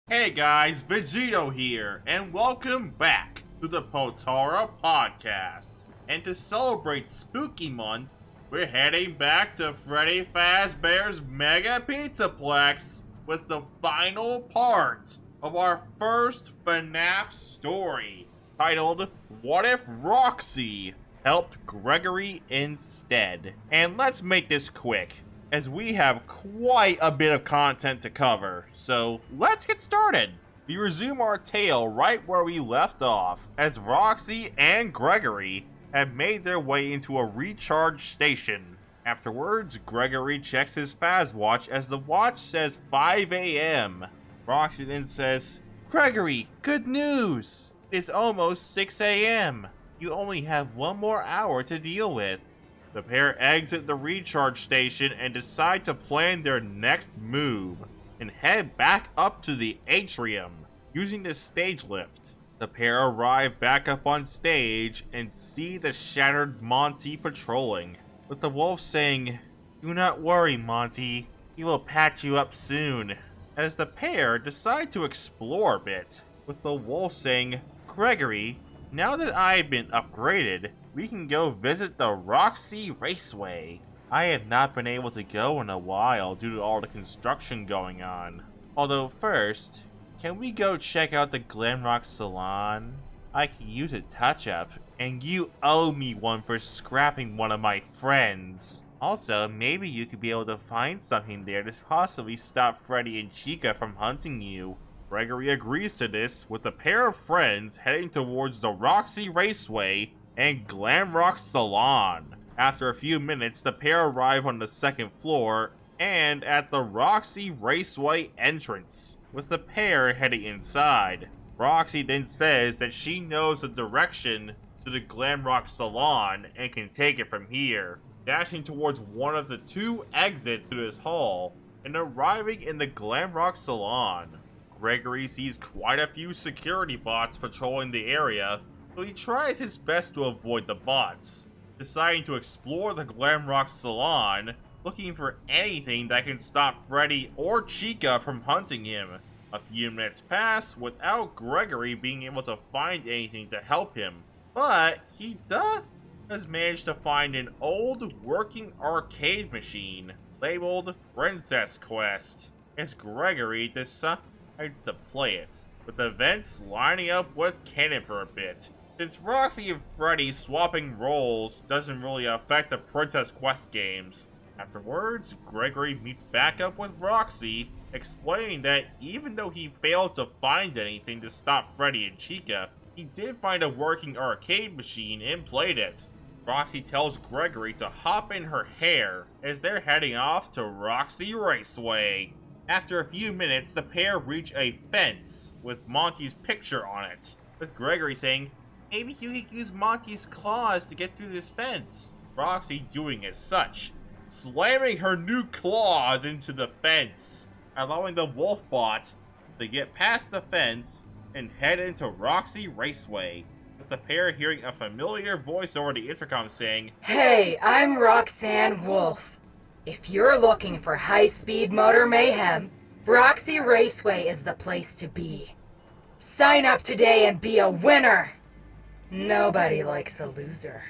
Hey guys, Vegito here, and welcome back to the Potara podcast. And to celebrate Spooky Month, we're heading back to Freddy Fazbear's Mega Pizzaplex with the final part of our first FNAF story, titled What If Roxy Helped Gregory Instead? And let's make this quick, as we have quite a bit of content to cover, so let's get started. We resume our tale right where we left off, as Roxy and Gregory have made their way into a recharge station. Afterwards, Gregory checks his Faz watch as the watch says 5 a.m. Roxy then says, "Gregory, good news! It's almost 6 a.m. You only have one more hour to deal with." The pair exit the recharge station and decide to plan their next move and head back up to the atrium using the stage lift. The pair arrive back up on stage and see the shattered Monty patrolling, with the wolf saying, "Do not worry, Monty, he will patch you up soon," as the pair decide to explore a bit, with the wolf saying, "Gregory, now that I've been upgraded, we can go visit the Roxy Raceway. I have not been able to go in a while due to all the construction going on. Although first, can we go check out the Glamrock salon? I can use a touch-up, and you owe me one for scrapping one of my friends. Also, maybe you could be able to find something there to possibly stop Freddy and Chica from hunting you." Gregory agrees to this, with a pair of friends heading towards the Roxy Raceway and Glamrock Salon. After a few minutes, the pair arrive on the second floor and at the Roxy Raceway entrance, with the pair heading inside. Roxy then says that she knows the direction to the Glamrock Salon and can take it from here, dashing towards one of the two exits to this hall and arriving in the Glamrock Salon. Gregory sees quite a few security bots patrolling the area, so he tries his best to avoid the bots, deciding to explore the Glamrock Salon, looking for anything that can stop Freddy or Chica from hunting him. A few minutes pass without Gregory being able to find anything to help him, but he does manage to find an old working arcade machine labeled Princess Quest, as Gregory decides to play it, with events lining up with canon for a bit, since Roxy and Freddy swapping roles doesn't really affect the Princess Quest games. Afterwards, Gregory meets back up with Roxy, explaining that even though he failed to find anything to stop Freddy and Chica, he did find a working arcade machine and played it. Roxy tells Gregory to hop in her hair as they're heading off to Roxy Raceway. After a few minutes, the pair reach a fence with Monty's picture on it, with Gregory saying, "Maybe you could use Monty's claws to get through this fence." Roxy doing as such, slamming her new claws into the fence, allowing the wolf bot to get past the fence and head into Roxy Raceway, with the pair hearing a familiar voice over the intercom saying, "Hey, I'm Roxanne Wolf. If you're looking for high-speed motor mayhem, Roxy Raceway is the place to be. Sign up today and be a winner. Nobody likes a loser."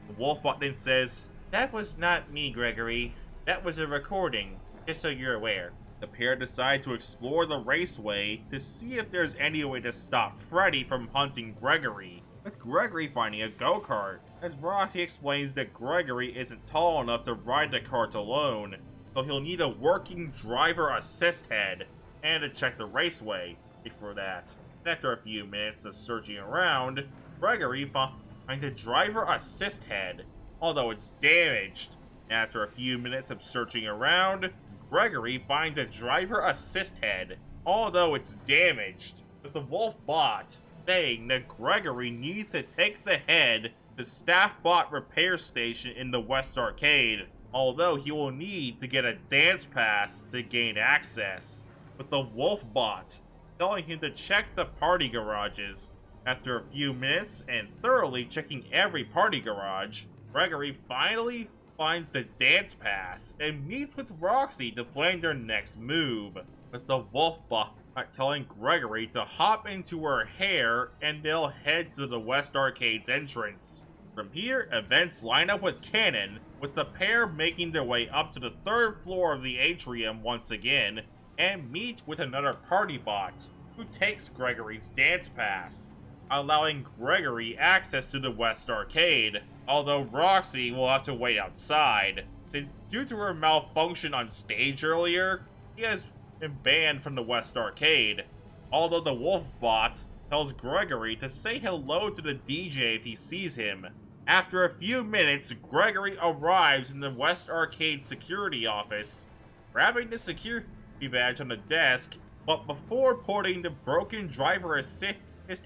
The Wolfbot then says, "That was not me, Gregory. That was a recording, just so you're aware." The pair decide to explore the raceway to see if there's any way to stop Freddy from hunting Gregory, with Gregory finding a go-kart, as Roxy explains that Gregory isn't tall enough to ride the kart alone, so he'll need a working driver assist head, and to check the raceway for that. And after a few minutes of searching around, Gregory finds a driver assist head, although it's damaged. After a few minutes of searching around, Gregory finds a driver assist head, although it's damaged, with the wolf bot saying that Gregory needs to take the head to Staffbot Repair Station in the West Arcade, although he will need to get a dance pass to gain access, with the wolf bot telling him to check the party garages. After a few minutes and thoroughly checking every party garage, Gregory finally finds the dance pass and meets with Roxy to plan their next move, with the wolf bot by telling Gregory to hop into her hair and they'll head to the West Arcade's entrance. From here, events line up with canon, with the pair making their way up to the 3rd floor of the atrium once again, and meet with another party bot, who takes Gregory's dance pass, allowing Gregory access to the West Arcade, although Roxy will have to wait outside, since due to her malfunction on stage earlier, he has been banned from the West Arcade, although the Wolf bot tells Gregory to say hello to the DJ if he sees him. After a few minutes, Gregory arrives in the West Arcade security office, grabbing the security badge on the desk, but before putting the broken driver assist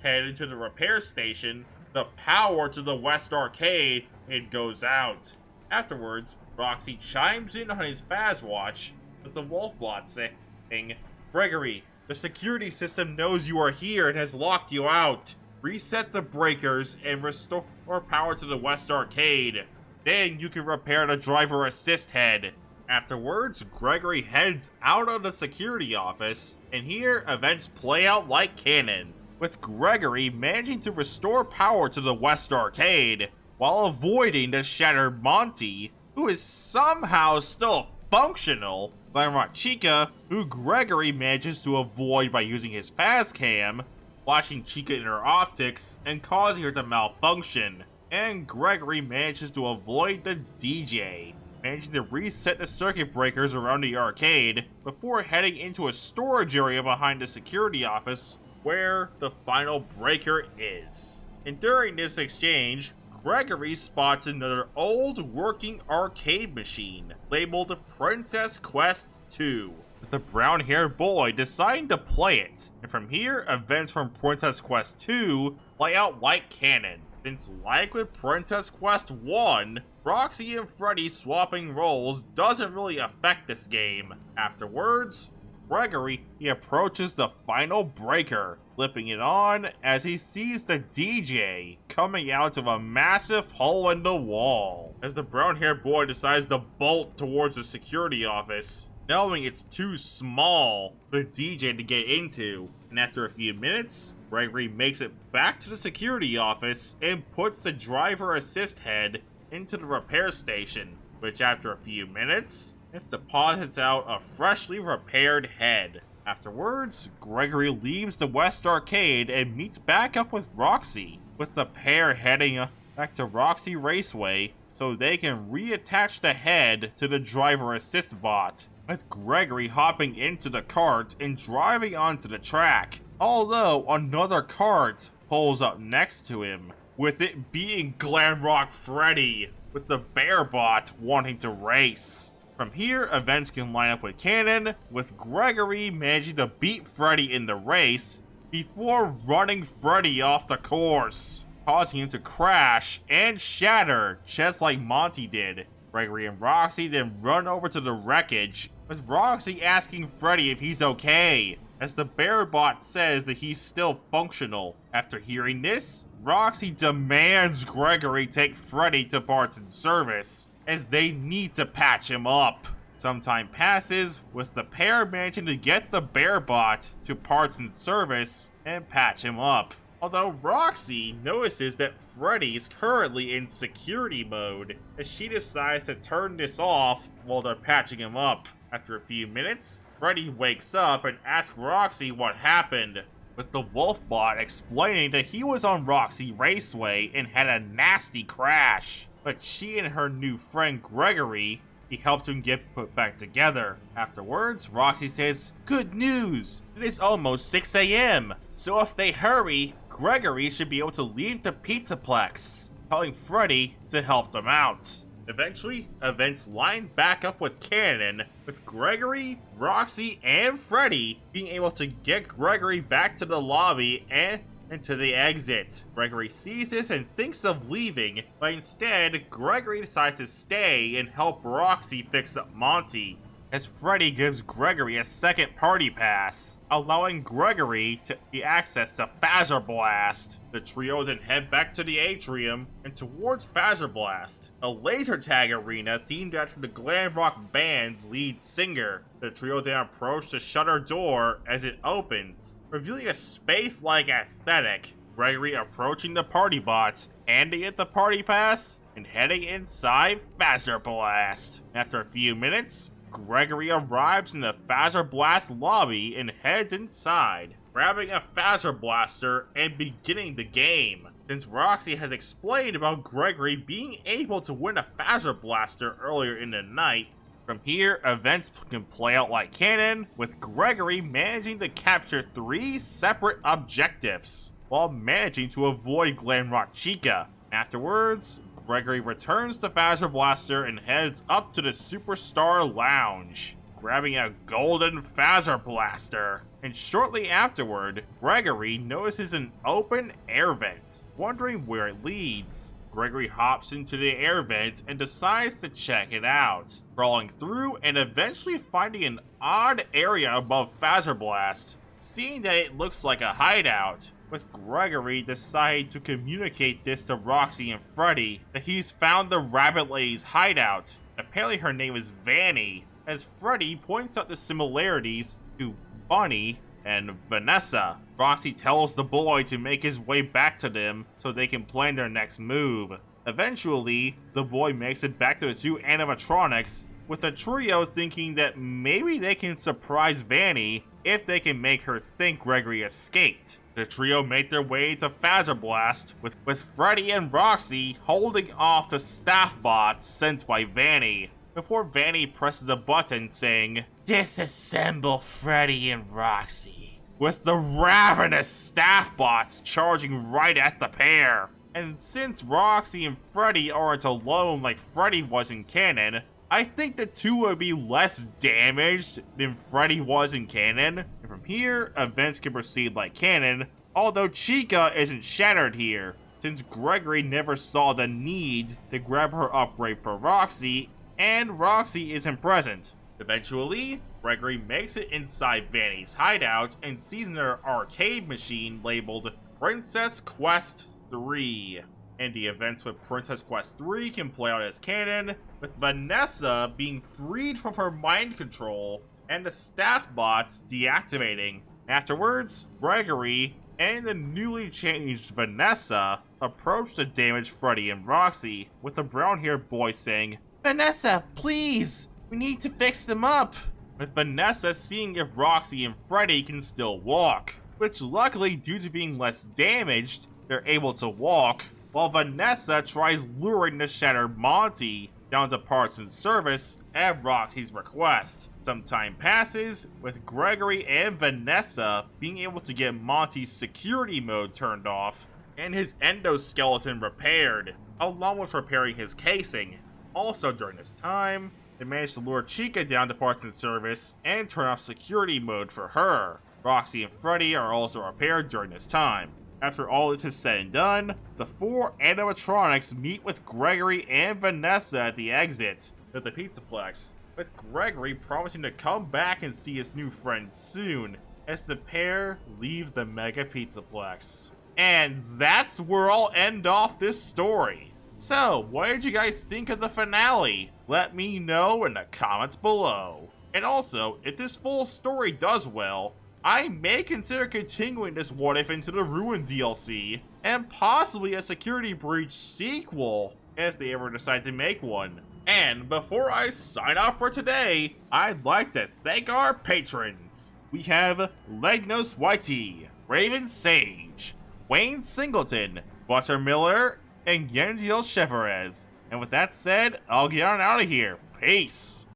head into the repair station, the power to the West Arcade goes out. Afterwards, Roxy chimes in on his Faz watch, with the Wolfbot saying, "Gregory, the security system knows you are here and has locked you out. Reset the breakers and restore power to the West Arcade. Then you can repair the driver assist head." Afterwards, Gregory heads out of the security office, and here events play out like canon, with Gregory managing to restore power to the West Arcade, while avoiding the shattered Monty, who is somehow still functional, Glamrock Chica, who Gregory manages to avoid by using his Faz cam, flashing Chica in her optics and causing her to malfunction, and Gregory manages to avoid the DJ, managing to reset the circuit breakers around the arcade before heading into a storage area behind the security office where the final breaker is. And during this exchange, Gregory spots another old working arcade machine labeled Princess Quest 2, with a brown-haired boy deciding to play it. And from here, events from Princess Quest 2 play out like canon, since like with Princess Quest 1, Roxy and Freddy swapping roles doesn't really affect this game. Afterwards, Gregory approaches the final breaker, flipping it on as he sees the DJ coming out of a massive hole in the wall, as the brown-haired boy decides to bolt towards the security office, knowing it's too small for the DJ to get into. And after a few minutes, Gregory makes it back to the security office and puts the driver assist head into the repair station, which after a few minutes, it deposits out a freshly repaired head. Afterwards, Gregory leaves the West Arcade and meets back up with Roxy, with the pair heading back to Roxy Raceway so they can reattach the head to the driver assist bot, with Gregory hopping into the cart and driving onto the track, although another cart pulls up next to him, with it being Glamrock Freddy, with the bear bot wanting to race. From here, events can line up with canon, with Gregory managing to beat Freddy in the race before running Freddy off the course, causing him to crash and shatter just like Monty did. Gregory and Roxy then run over to the wreckage, with Roxy asking Freddy if he's okay, as the bear bot says that he's still functional. After hearing this, Roxy demands Gregory take Freddy to parts and service, as they need to patch him up. Some time passes, with the pair managing to get the bear bot to parts and service and patch him up. Although Roxy notices that Freddy is currently in security mode, as she decides to turn this off while they're patching him up. After a few minutes, Freddy wakes up and asks Roxy what happened, with the Wolfbot explaining that he was on Roxy Raceway and had a nasty crash, but she and her new friend Gregory helped him get put back together. Afterwards, Roxy says, "Good news! It is almost 6 a.m. So if they hurry, Gregory should be able to leave the Pizzaplex," telling Freddy to help them out. Eventually, events line back up with canon, with Gregory, Roxy, and Freddy being able to get Gregory back to the lobby and to the exit. Gregory sees this and thinks of leaving, but instead, Gregory decides to stay and help Roxy fix up Monty, as Freddy gives Gregory a second party pass, allowing Gregory to be access to Fazer Blast. The trio then head back to the atrium and towards Fazer Blast, a laser tag arena themed after the Glamrock band's lead singer. The trio then approach the shutter door as it opens, revealing a space-like aesthetic. Gregory approaching the party bot, handing it the party pass, and heading inside Fazer Blast. After a few minutes, Gregory arrives in the Fazer Blast lobby and heads inside, grabbing a Fazer Blaster and beginning the game. Since Roxy has explained about Gregory being able to win a Fazer Blaster earlier in the night, from here, events can play out like canon, with Gregory managing to capture 3 separate objectives, while managing to avoid Glamrock Chica. Afterwards, Gregory returns the Fazer Blaster and heads up to the Superstar Lounge, grabbing a golden Fazer Blaster. And shortly afterward, Gregory notices an open air vent, wondering where it leads. Gregory hops into the air vent and decides to check it out, crawling through and eventually finding an odd area above Fazer Blast. Seeing that it looks like a hideout, with Gregory deciding to communicate this to Roxy and Freddy, that he's found the Rabbit Lady's hideout. Apparently her name is Vanny, as Freddy points out the similarities to Bunny and Vanessa. Roxy tells the boy to make his way back to them so they can plan their next move. Eventually, the boy makes it back to the 2 animatronics, with the trio thinking that maybe they can surprise Vanny if they can make her think Gregory escaped. The trio make their way to Fazer Blast, with Freddy and Roxy holding off the staff bots sent by Vanny, before Vanny presses a button saying, "Disassemble Freddy and Roxy," with the ravenous staff bots charging right at the pair. And since Roxy and Freddy aren't alone like Freddy was in canon, I think the 2 would be less damaged than Freddy was in canon. And from here, events can proceed like canon, although Chica isn't shattered here, since Gregory never saw the need to grab her upgrade for Roxy, and Roxy isn't present. Eventually, Gregory makes it inside Vanny's hideout and sees an arcade machine labeled Princess Quest 3. And the events with Princess Quest 3 can play out as canon, with Vanessa being freed from her mind control and the staff bots deactivating. Afterwards, Gregory and the newly changed Vanessa approach the damaged Freddy and Roxy, with the brown-haired boy saying, "Vanessa, please! We need to fix them up!" With Vanessa seeing if Roxy and Freddy can still walk, which luckily, due to being less damaged, they're able to walk, while Vanessa tries luring the shattered Monty down to parts and service at Roxy's request. Some time passes, with Gregory and Vanessa being able to get Monty's security mode turned off and his endoskeleton repaired, along with repairing his casing. Also during this time, they managed to lure Chica down to parts and service and turn off security mode for her. Roxy and Freddy are also repaired during this time. After all this is said and done, the 4 animatronics meet with Gregory and Vanessa at the exit of the Pizzaplex, with Gregory promising to come back and see his new friends soon, as the pair leaves the Mega Pizzaplex. And that's where I'll end off this story. So, what did you guys think of the finale? Let me know in the comments below. And also, if this full story does well, I may consider continuing this What If into the Ruin DLC, and possibly a Security Breach sequel, if they ever decide to make one. And before I sign off for today, I'd like to thank our patrons. We have Legnos Whitey, Raven Sage, Wayne Singleton, Butter Miller, and Yenziel Cheverez. And with that said, I'll get on out of here. Peace!